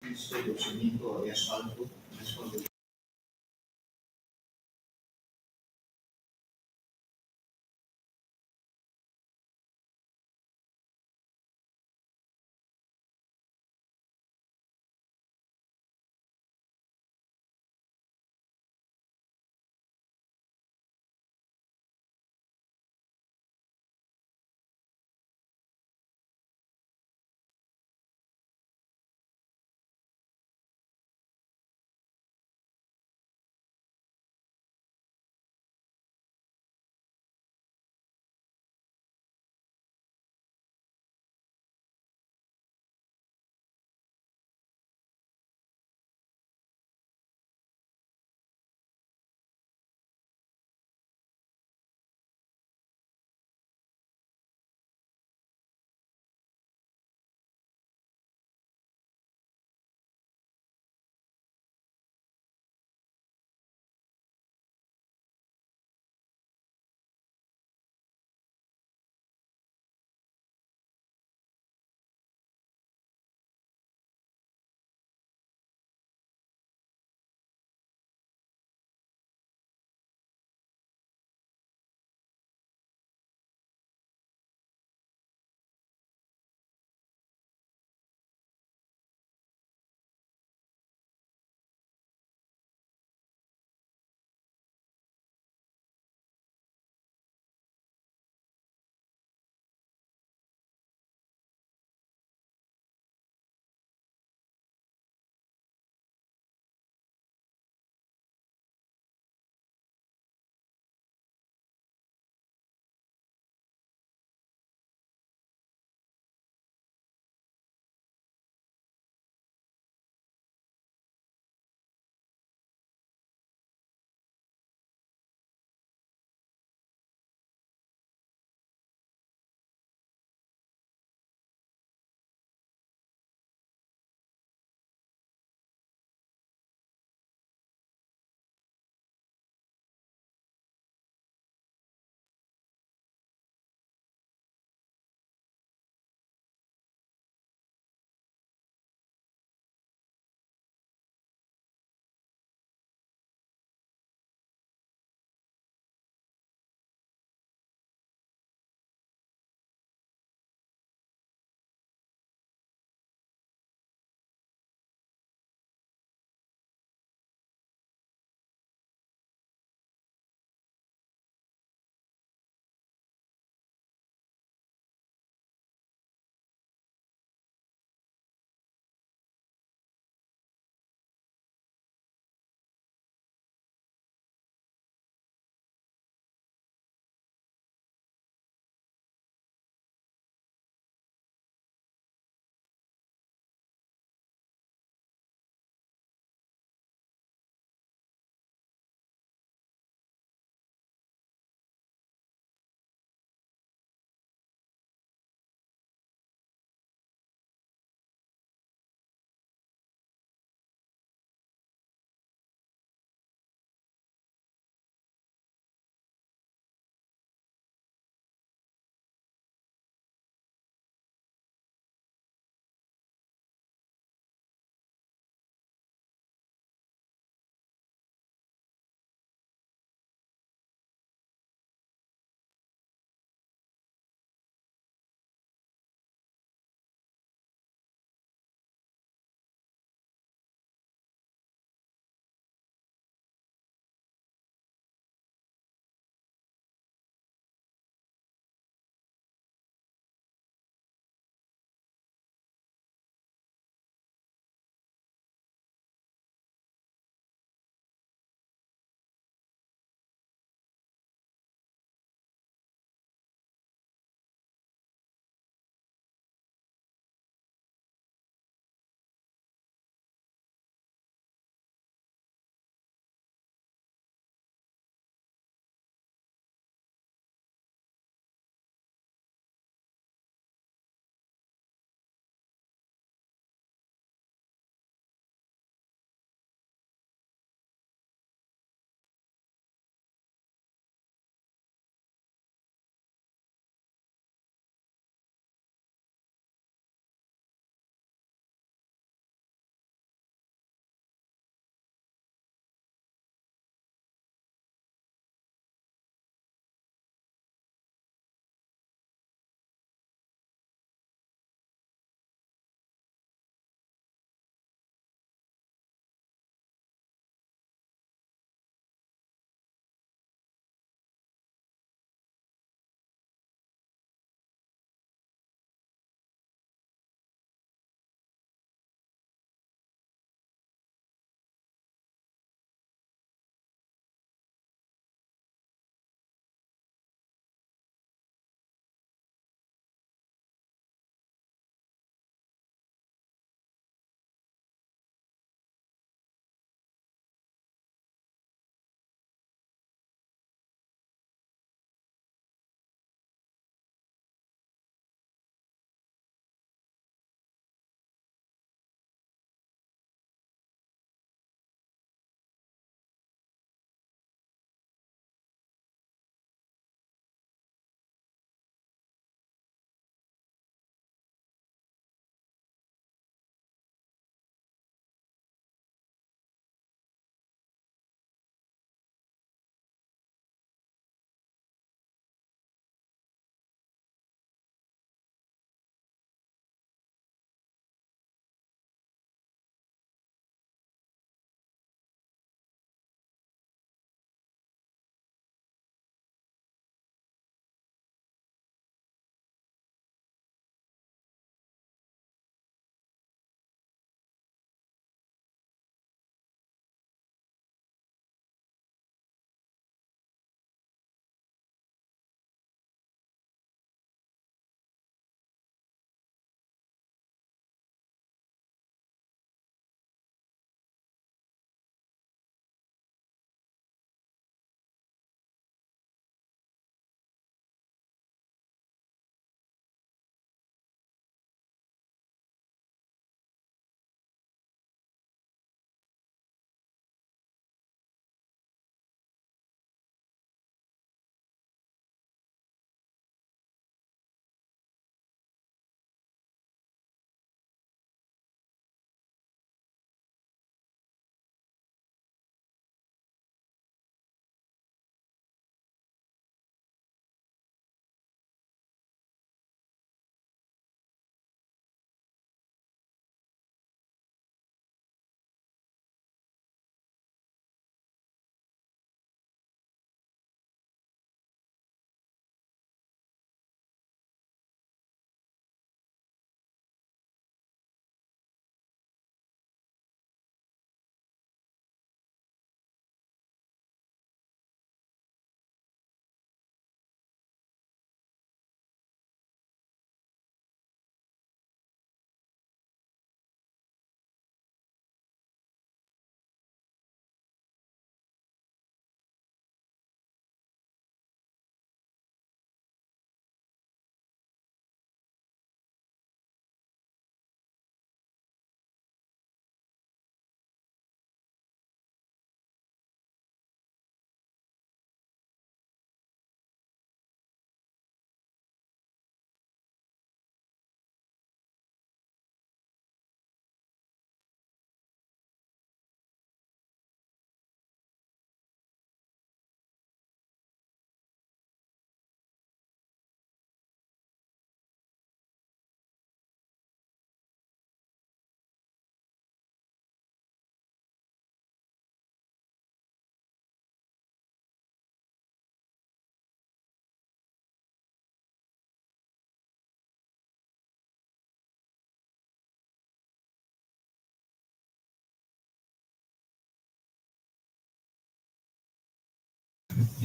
instead of cemento or asfalto. This one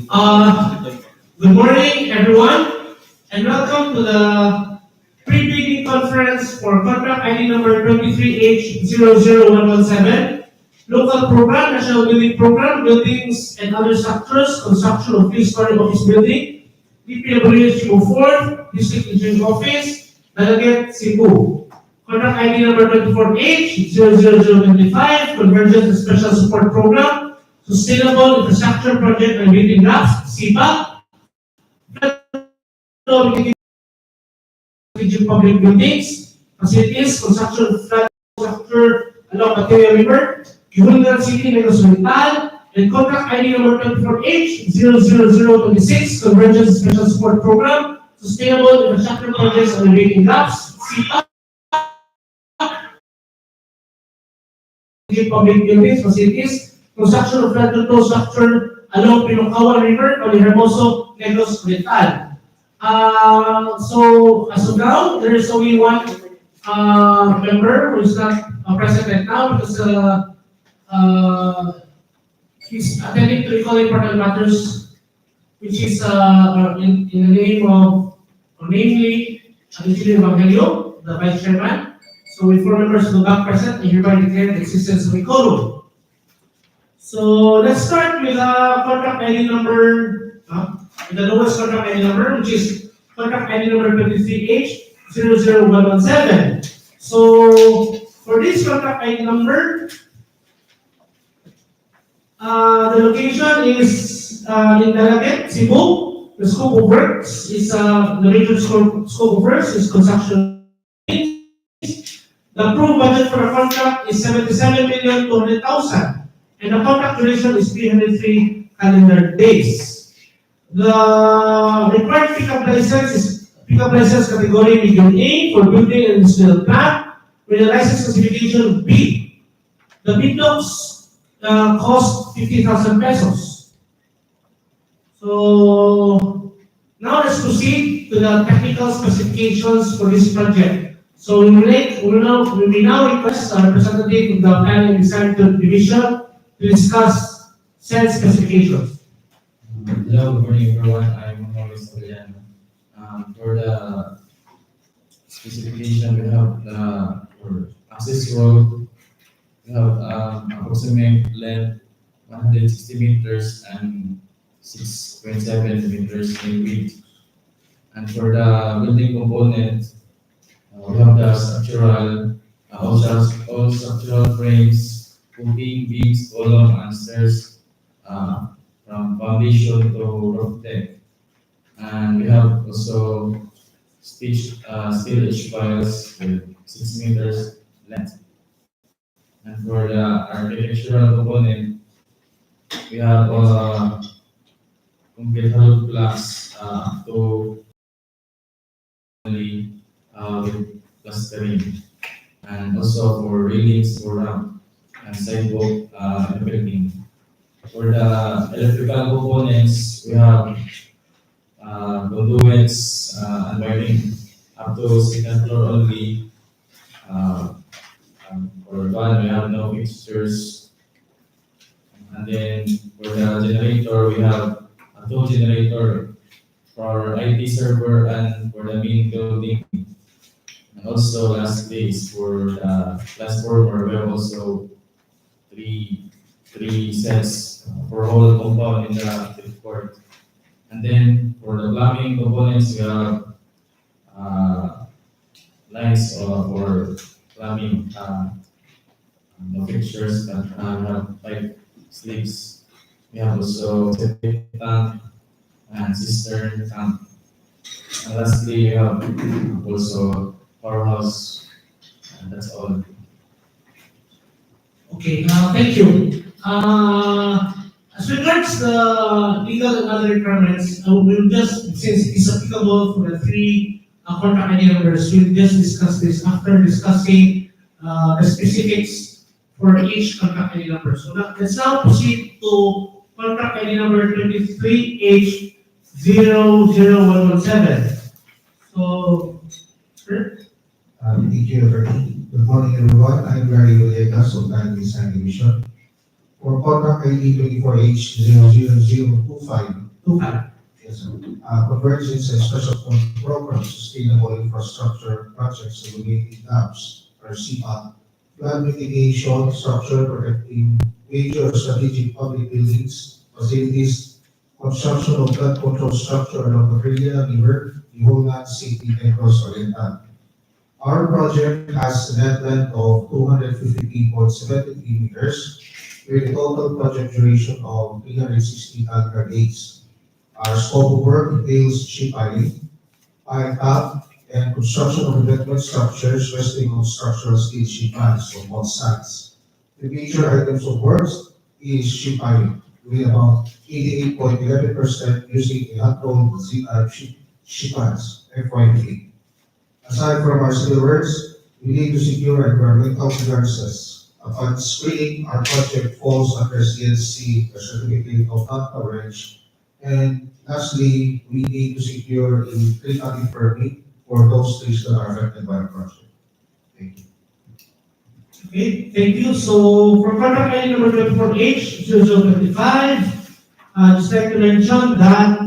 Good morning, everyone, and welcome to the pre-bidding conference for contract ID number 23H00117, local program, national building program, buildings and other structures, construction of three-story office building, DPWH Cebu 4, District Engineering Office, Dalaguete, Cebu. Contract ID number 24H00025, Convergence and Special Support Program, Sustainable Infrastructure Project and Building Blocks, SIPAG, public buildings, facilities, construction of flood structure along Bateria River, Guihulngan City, Negros, Oriental, and contract ID number 24H00026, Convergence and Special Support Program, Sustainable Infrastructure Projects and Alleviating Gaps, SIPAG, public buildings, facilities, construction of flood control structure along Pinocawan River, Vallehermoso, Negros, Oriental. So as of now, there is only one member who is not present right now because he's attending to equally important matters, which is in the name of, or namely, Engineer Evangelio, the Vice Chairman. So with four members of the bank present, I hereby declare the existence of a quorum. So let's start with contract ID number, the lowest contract ID number, which is contract ID number 23H00117. So for this contract ID number, the location is in Dalaguete, Cebu. The scope of works is the major scope of works is construction. The approved budget for the contract is 77,200,000, and the contract duration is 303 calendar days. The required pickup license is pickup license category medium A for building and industrial plant with a license classification B. The bid blocks cost 50,000 pesos. So now let's proceed to the technical specifications for this project. So we will now request a representative of the Planning and Design Division to discuss said specifications. Hello, good morning everyone. I'm Maurice Oriental. For the specification, we have the access road. We have approximate length 160 meters and 6.7 meters in width. And for the building component, we have the structural, all structural frames, footing, beams, column, and stairs from foundation to roof deck. And we have also steel edge piles with 6 meters length. And for the architectural component, we have complete hollow blocks to only with plastering, and also for railings for ramp and sidewalk building. For the electrical components, we have conduits and wiring up to second floor only. For one, we have no fixtures. And then for the generator, we have a 2 generator for IT server and for the main building. And also lastly is for the transformer, we have also three sets for whole compound in the fifth court. And then for the plumbing components, we have lines for plumbing, the fixtures that have pipe sleeves. We have also septic tank and cistern tank. And lastly, we have also powerhouse, and that's all. Okay, thank you. As regards the legal and other requirements, we'll just, since it's applicable for the three contract ID numbers, we'll just discuss this after discussing the specifics for each contract ID number. So let's now proceed to contract ID number 23H00117. So, sir? Thank you, Attorney. Good morning, everyone. I'm Bldg of Planning and Design Division. For contract ID 24H00025, 25. Yes, sir. Convergence and special fund program, sustainable infrastructure projects, eliminating gaps, or SIPAG. Flood mitigation, structure protecting major strategic public buildings, facilities, construction of flood control structure along the Bateria River, Guihulngan, City, Negros, Oriental. Our project has a net length of 253.73 meters, with a total project duration of 360 calendar days. Our scope of work entails ship piling, pipe up, and construction of investment structures resting on structural steel sheet pans on both sides. The major items of work is ship piling, with about 88.11% using a hot-rolled sheet pans, FYP. Aside from our civil works, we need to secure environmental clearances. Upon screening, our project falls under CNC, the Certificate of Non-Coverage. And lastly, we need to secure a clean permit for those trees that are affected by the project. Thank you. Okay, thank you. So for contract ID number 24H 0025, just like to mention that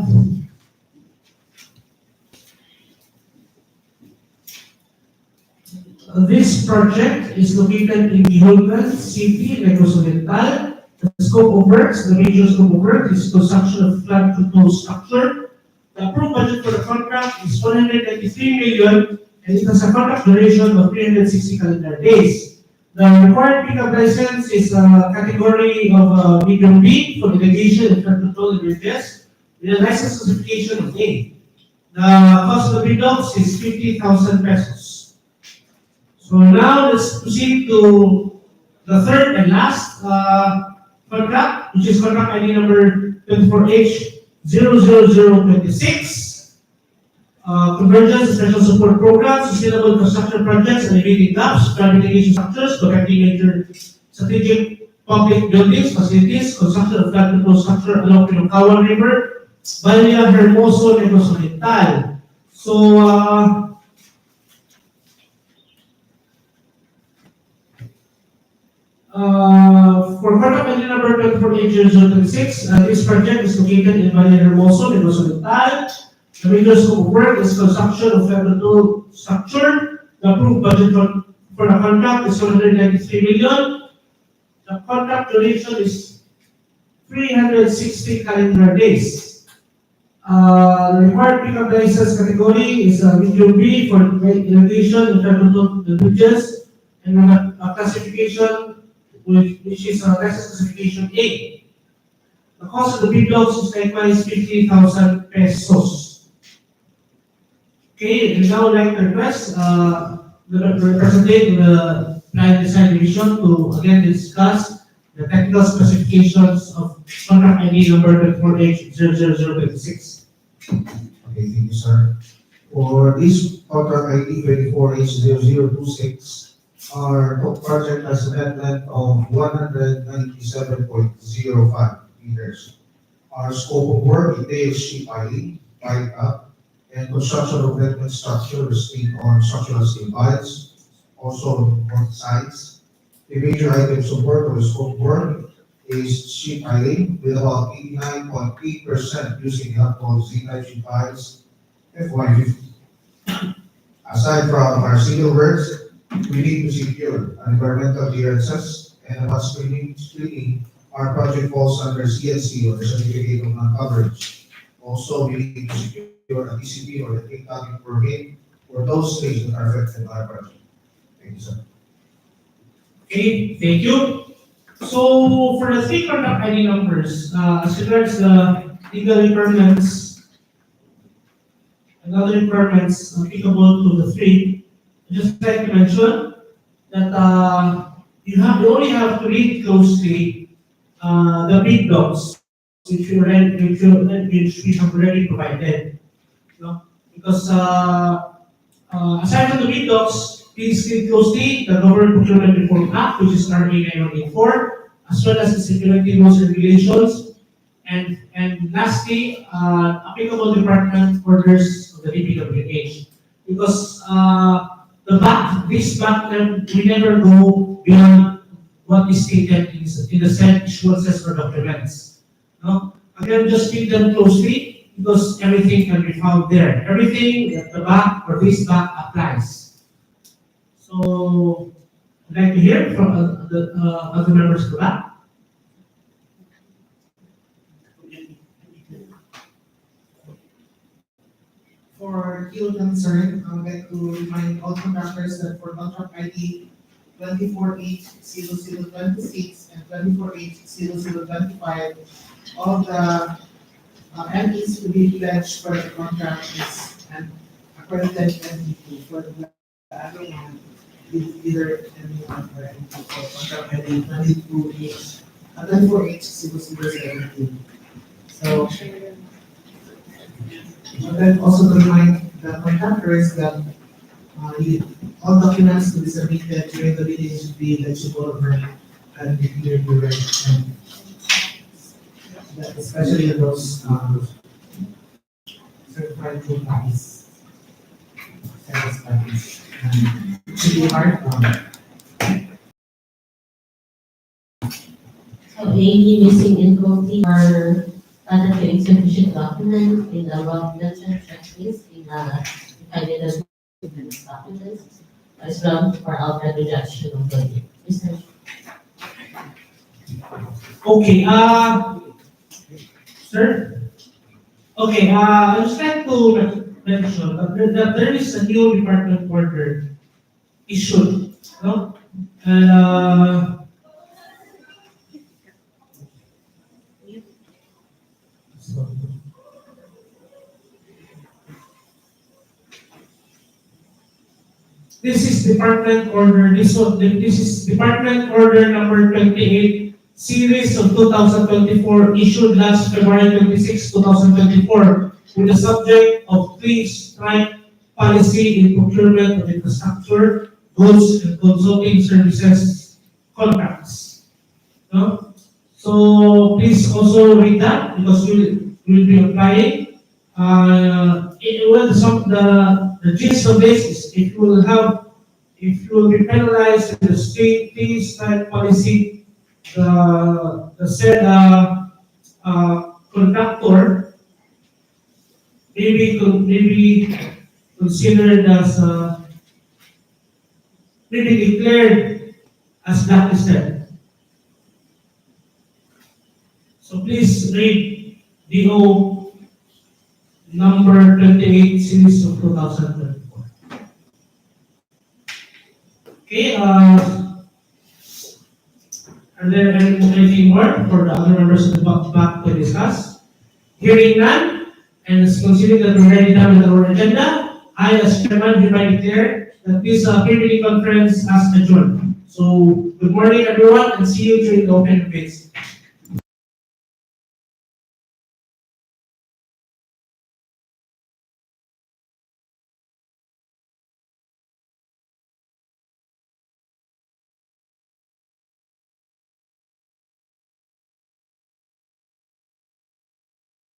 this project is located in Guihulngan City, Negros Oriental. The scope of works, the major scope of work is construction of flood control structure. The approved budget for the contract is 193 million and it has a contract duration of 360 calendar days. The required pickup license is a category of medium B for mitigation and flood control and bridges with a license classification of A. The cost of the bid is 50,000 pesos. So now let's proceed to the third and last contract, which is contract ID number 24H 00026. Convergence Special Support Program, Sustainable Construction Projects, Alleviating gaps, flood mitigation structures, protecting major strategic public buildings, facilities, construction of flood control structure along Pinocawan River, Vallehermoso, Negros Oriental. So, for contract ID number 24H 026, this project is located in Vallehermoso, Negros Oriental. The major scope of work is construction of flood control structure. The approved budget for the contract is 193 million. The contract duration is 360 calendar days. The required pickup license category is medium B for irrigation and flood control bridges, and a classification which is a license classification A. The cost of the bid is likewise 50,000 pesos. Okay, and now I'd like to request the representative of the Plan Design Division to again discuss the technical specifications of contract ID number 24H 00026. Okay, thank you, sir. For this contract ID 24H 0026, our project has a net length of 197.05 meters. Our scope of work entails sheet piling, pipe up, and construction of investment structure resting on structural steel piles, also on both sides. The major items of work or the scope of work is sheet piling with about 89.8% using hot-rolled Z-type sheet piles, FY50. Aside from our civil works, we need to secure environmental clearances, and upon screening, our project falls under CNC or the Certificate of Non-Coverage. Also, we need to secure a DCP or the take-tagging permit for those states that are affected by our project. Thank you, sir. Okay, thank you. So for the three contract ID numbers, as regards the legal requirements and other requirements applicable to the three, I'd just like to mention that you only have to read closely the bid docs which we have already provided. No? Because aside from the bid docs, please read closely the Government Procurement Reform Act, which is RA 9184, as well as the security rules and regulations, and lastly, applicable department orders of the DPWH. Because this back we never go beyond what is stated in the said issuances or documents. No? Again, just read them closely because everything can be found there. Everything at the back or this back applies. So, I'd like to hear from the other members of the back. For your concern, I would like to remind all contractors that for contract ID 24H0026 and 24H0025, all the MPs to be pledged for the contract is an accredited MP2. For the other one, either anyone or MP for contract ID 24H0072. So, and then also to remind the contractors that all documents to be submitted during the meeting should be legible and be clearly read, and especially those certified true copies. Service copies. Should be hard. So any missing incomplete or other insufficient documents in the above mentioned checklist in provided as documents as well for outright rejection of the research. Okay, sir? Okay, I just like to mention that there is a new department order issued, no? And this is department order. This is department order number 28, series of 2024, issued last February 26, 2024, with the subject of 3-strike policy in procurement of infrastructure, goods, and consulting services contracts. No? So please also read that because we'll be applying. The gist of this is if you will be penalized in the state three-strike policy, the said contractor maybe considered as maybe declared as blacklisted. So please read DO number 28, series of 2024. Okay, are there anything more for the other members of the back to discuss? Hearing none, and considering that we're already done with our agenda, I as chairman hereby declare that this pre-meeting conference has adjourned. So, good morning everyone, and see you during the open debate.